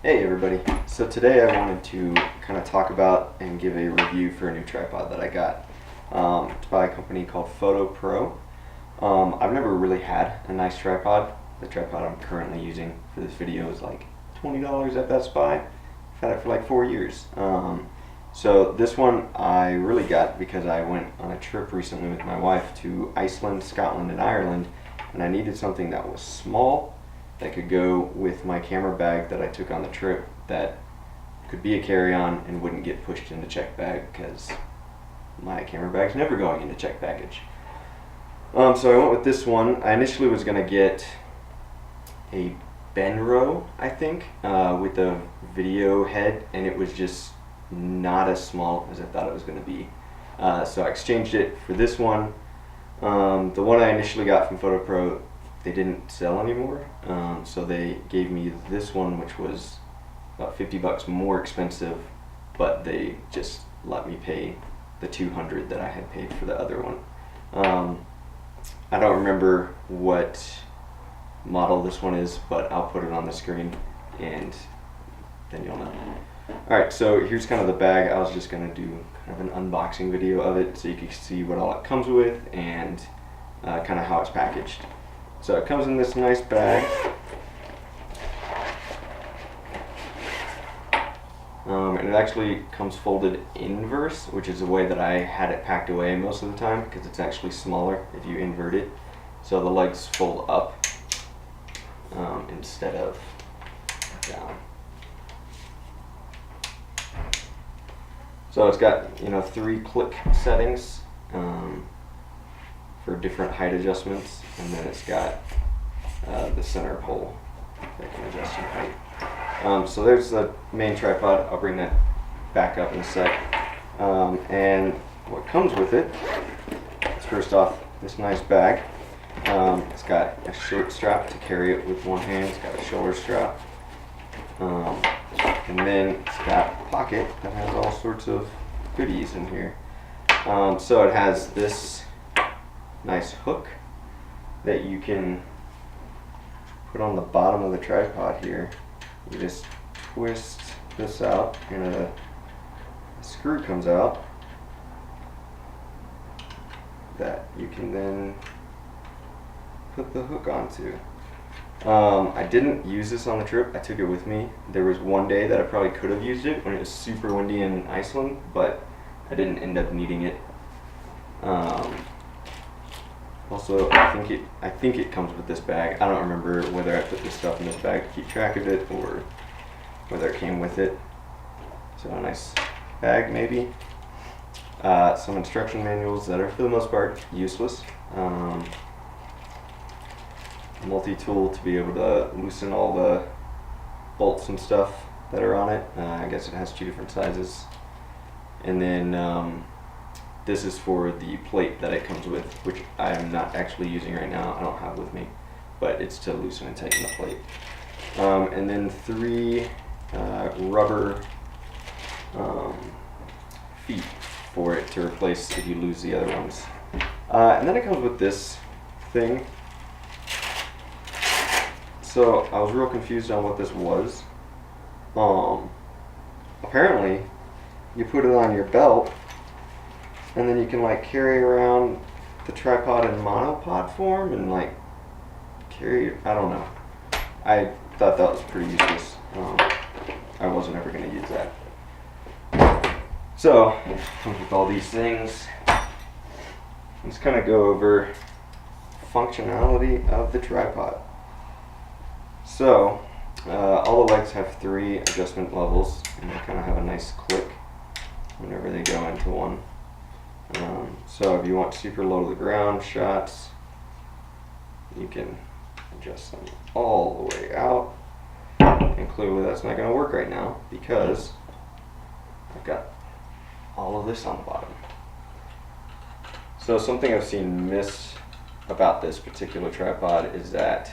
Hey everybody, so today I wanted to kind of talk about and give a review for a new tripod that I got. It's by a company called Fotopro. I've never really had a nice tripod. The tripod I'm currently using for this video is like $20 at Best Buy. I've had it for like 4 years. So this one I really got because I went on a trip recently with my wife to Iceland, Scotland, and Ireland, and I needed something that was small, that could go with my camera bag that I took on the trip, that could be a carry-on and wouldn't get pushed into check bag because my camera bag's never going into check baggage. So I went with this one. I initially was going to get a Benro, I think, with a video head, and it was just not as small as I thought it was going to be. So I exchanged it for this one. The one I initially got from Fotopro, they didn't sell anymore, so they gave me this one, which was about $50 more expensive, but they just let me pay the $200 that I had paid for the other one. I don't remember what model this one is, but I'll put it on the screen and then you'll know. Alright, so here's kind of the bag. I was just going to do kind of an unboxing video of it so you can see what all it comes with and kind of how it's packaged. So it comes in this nice bag. And it actually comes folded inverse, which is the way that I had it packed away most of the time, because it's actually smaller if you invert it. So the legs fold up instead of down. So it's got, 3 click settings for different height adjustments, and then it's got the center pole that can adjust your height. So there's the main tripod. I'll bring that back up in a sec. And what comes with it is, first off, this nice bag. It's got a short strap to carry it with one hand. It's got a shoulder strap. And then it's got a pocket that has all sorts of goodies in here. So it has this nice hook that you can put on the bottom of the tripod here. You just twist this out and a screw comes out that you can then put the hook onto. I didn't use this on the trip. I took it with me. There was one day that I probably could have used it when it was super windy in Iceland, but I didn't end up needing it. Also, I think it comes with this bag. I don't remember whether I put this stuff in this bag to keep track of it or whether it came with it. So a nice bag maybe. Some instruction manuals that are for the most part useless. Multi-tool to be able to loosen all the bolts and stuff that are on it. I guess it has 2 different sizes. And then this is for the plate that it comes with, which I am not actually using right now. I don't have with me, but it's to loosen and tighten the plate. And then 3 rubber feet for it to replace if you lose the other ones. And then it comes with this thing. So I was real confused on what this was. Apparently you put it on your belt and then you can like carry around the tripod in monopod form and like carry, I don't know. I thought that was pretty useless. I wasn't ever going to use that. So it comes with all these things. Let's kind of go over functionality of the tripod. So all the legs have 3 adjustment levels, and they kind of have a nice click whenever they go into one. So if you want super low to the ground shots, you can adjust them all the way out. And clearly that's not going to work right now because I've got all of this on the bottom. So something I've seen missed about this particular tripod is that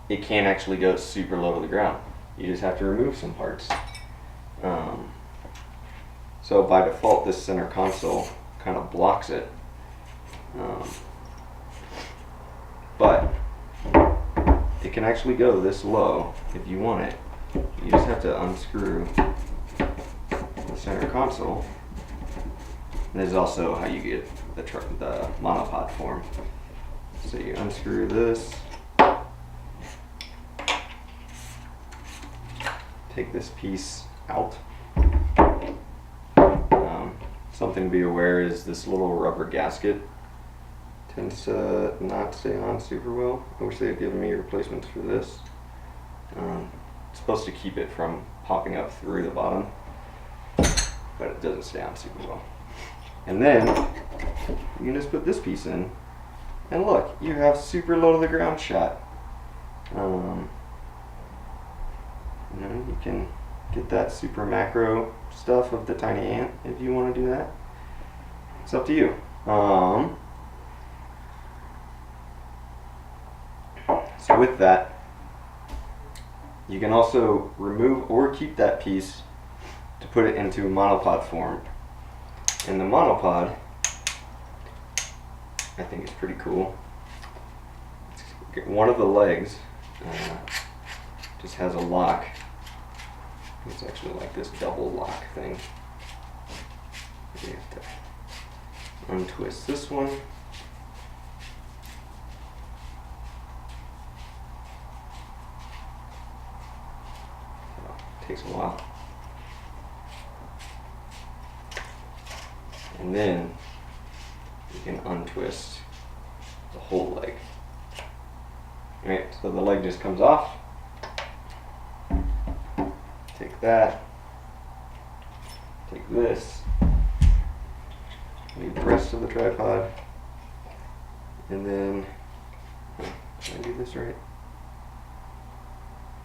it can't actually go super low to the ground. You just have to remove some parts. So by default, this center console kind of blocks it. But it it can actually go this low if you want it. You just have to unscrew the center console. And this is also how you get the monopod form. So you unscrew this, take this piece out. Something to be aware is this little rubber gasket tends to not stay on super well. I wish they had given me replacements for this. It's supposed to keep it from popping up through the bottom, but it doesn't stay on super well. And then you can just put this piece in, and look, you have super low to the ground shot. You know, you can get that super macro stuff of the tiny ant if you want to do that. It's up to you. So with that, you can also remove or keep that piece to put it into monopod form. And the monopod, I think, is pretty cool. One of the legs just has a lock. It's actually like this double lock thing. You have to untwist this one. So, it takes a while. And then you can untwist the whole leg. Alright, so the leg just comes off. Take that, take this, leave the rest of the tripod, and then, did I do this right?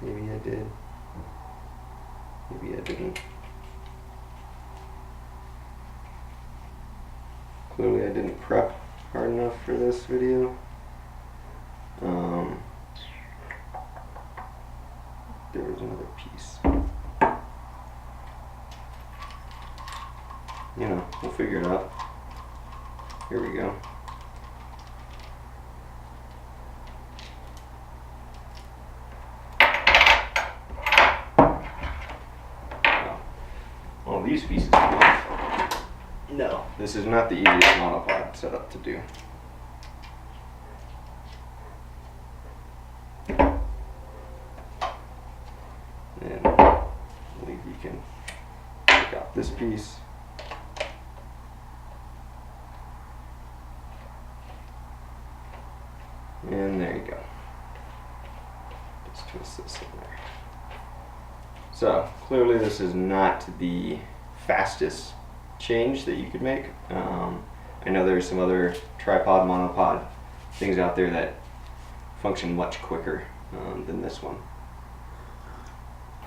Maybe I did, maybe I didn't. Clearly I didn't prep hard enough for this video. There was another piece. You know, we'll figure it out. Here we go. All these pieces come off. No, this is not the easiest monopod setup to do. And I believe you can take out this piece. And there you go. Just twist this in there. So clearly this is not the fastest change that you could make. I know there's some other tripod, monopod things out there that function much quicker than this one.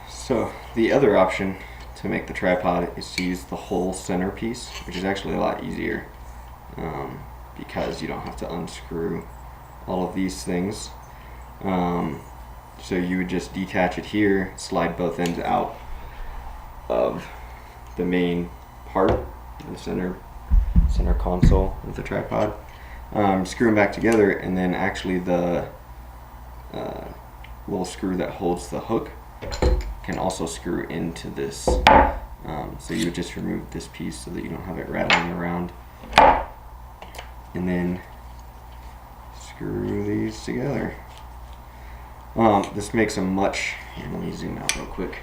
So the other option to make the tripod is to use the whole center piece, which is actually a lot easier because you don't have to unscrew all of these things. So you would just detach it here, slide both ends out of the main part, the center console of the tripod, screw them back together, and then actually the little screw that holds the hook can also screw into this. So you would just remove this piece so that you don't have it rattling around, and then screw these together. This makes a much, here, let me zoom out real quick.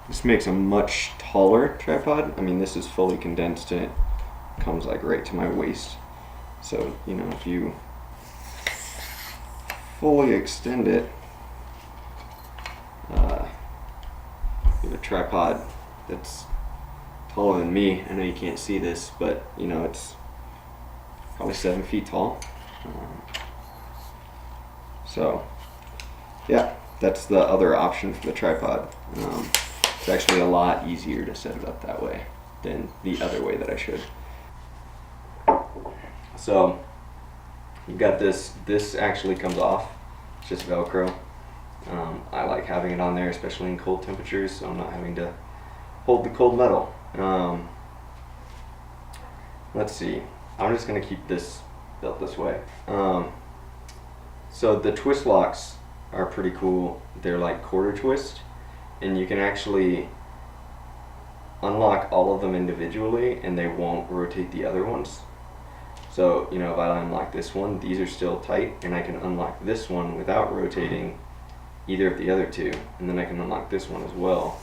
This makes a much taller tripod. I mean, this is fully condensed and it comes like right to my waist. So, you know, if you fully extend it, you have a tripod that's taller than me. I know you can't see this, but you know, it's probably 7 feet tall. So yeah, that's the other option for the tripod. It's actually a lot easier to set it up that way than the other way that I showed. So you've got this actually comes off. It's just Velcro. I like having it on there, especially in cold temperatures, so I'm not having to hold the cold metal. Let's see, I'm just going to keep this built this way. So the twist locks are pretty cool. They're like quarter twist, and you can actually unlock all of them individually and they won't rotate the other ones. So, you know, if I unlock this one, these are still tight, and I can unlock this one without rotating either of the other two, and then I can unlock this one as well,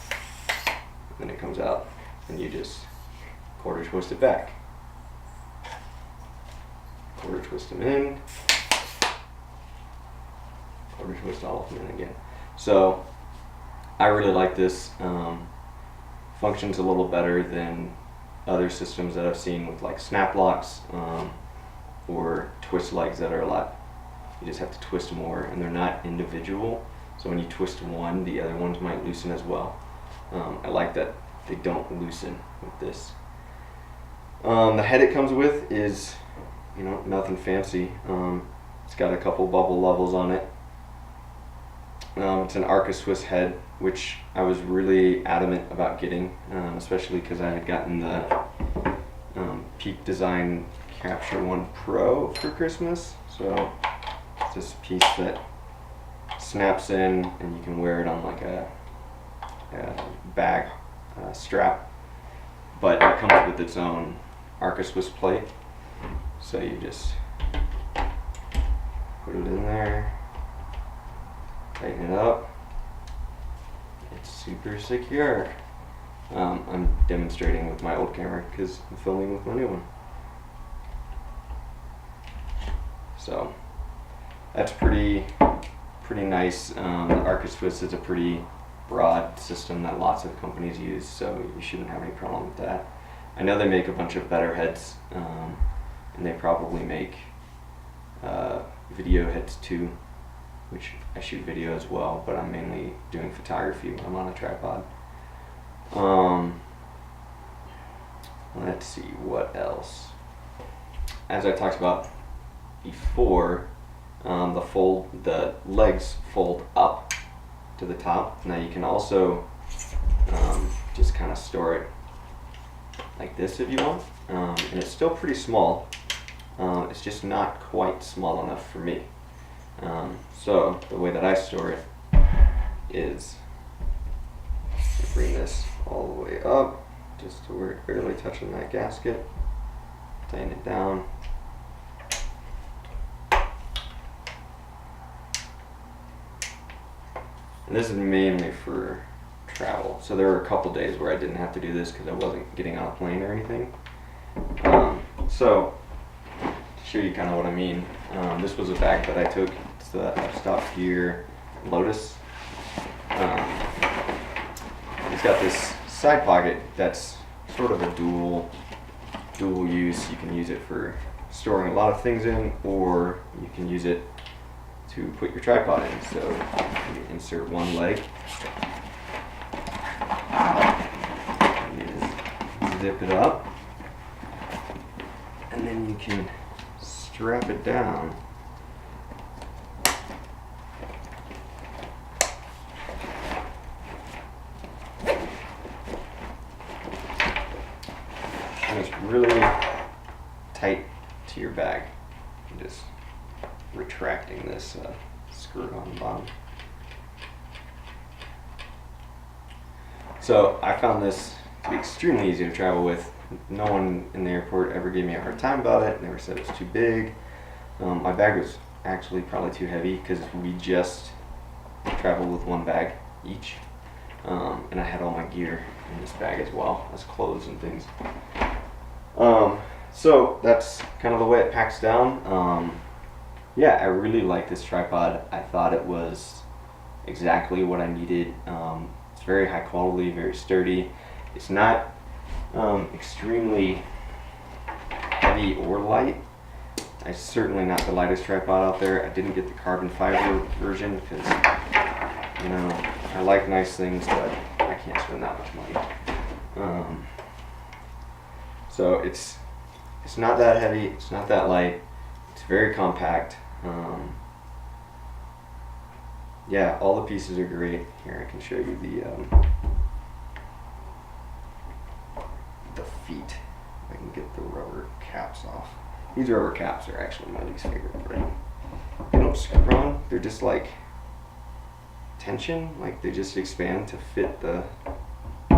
and then it comes out, and you just quarter twist it back. Quarter twist them in, quarter twist all of them in again. So, I really like this. Functions a little better than other systems that I've seen with like snap locks or twist legs that are a lot, you just have to twist more, and they're not individual, so when you twist one, the other ones might loosen as well. I like that they don't loosen with this. The head it comes with is, you know, nothing fancy. It's got a couple bubble levels on it. It's an Arca Swiss head, which I was really adamant about getting, especially because I had gotten the Peak Design Capture 1 Pro for Christmas. So it's this piece that snaps in, and you can wear it on like a bag strap, but it comes with its own Arca Swiss plate. So you just put it in there, tighten it up. It's super secure. I'm demonstrating with my old camera because I'm filming with my new one. So that's pretty nice. The Arca Swiss is a pretty broad system that lots of companies use, so you shouldn't have any problem with that. I know they make a bunch of better heads, and they probably make video heads too, which I shoot video as well, but I'm mainly doing photography when I'm on a tripod. Let's see, what else? As I talked about before, the legs fold up to the top. Now you can also just kind of store it like this if you want, and it's still pretty small. It's just not quite small enough for me. So the way that I store it is bring this all the way up just to where it's barely touching that gasket, tighten it down, and this is mainly for travel. So there were a couple days where I didn't have to do this because I wasn't getting on a plane or anything. So to show you kind of what I mean, this was a bag that I took. It's the F-Stop Gear Lotus. It's got this side pocket that's sort of a dual use. You can use it for storing a lot of things in, or you can use it to put your tripod in. So you insert one leg, you just zip it up, and then you can strap it down. And it's really tight to your bag. I'm just retracting this screw on the bottom. So I found this to be extremely easy to travel with. No one in the airport ever gave me a hard time about it. Never said it was too big. My bag was actually probably too heavy because we just traveled with one bag each. And I had all my gear in this bag as well as clothes and things. So that's kind of the way it packs down. Yeah, I really like this tripod. I thought it was exactly what I needed. It's very high quality, very sturdy. It's not extremely heavy or light. It's certainly not the lightest tripod out there. I didn't get the carbon fiber version because, you know, I like nice things, but I can't spend that much money. So it's not that heavy, it's not that light, it's very compact. Yeah, all the pieces are great. Here, I can show you the feet. I can get the rubber caps off. These rubber caps are actually my least favorite. Right? They don't screw on. They're just like tension. Like they just expand to fit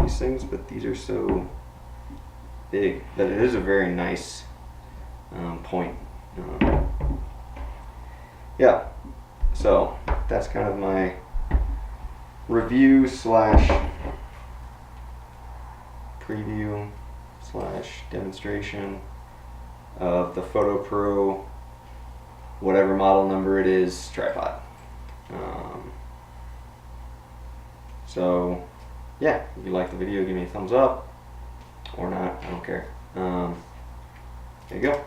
these things. But these are so big that it is a very nice point. Yeah. So that's kind of my review slash preview slash demonstration of the Fotopro, whatever model number it is, tripod. So yeah, if you like the video, give me a thumbs up or not, I don't care. There you go.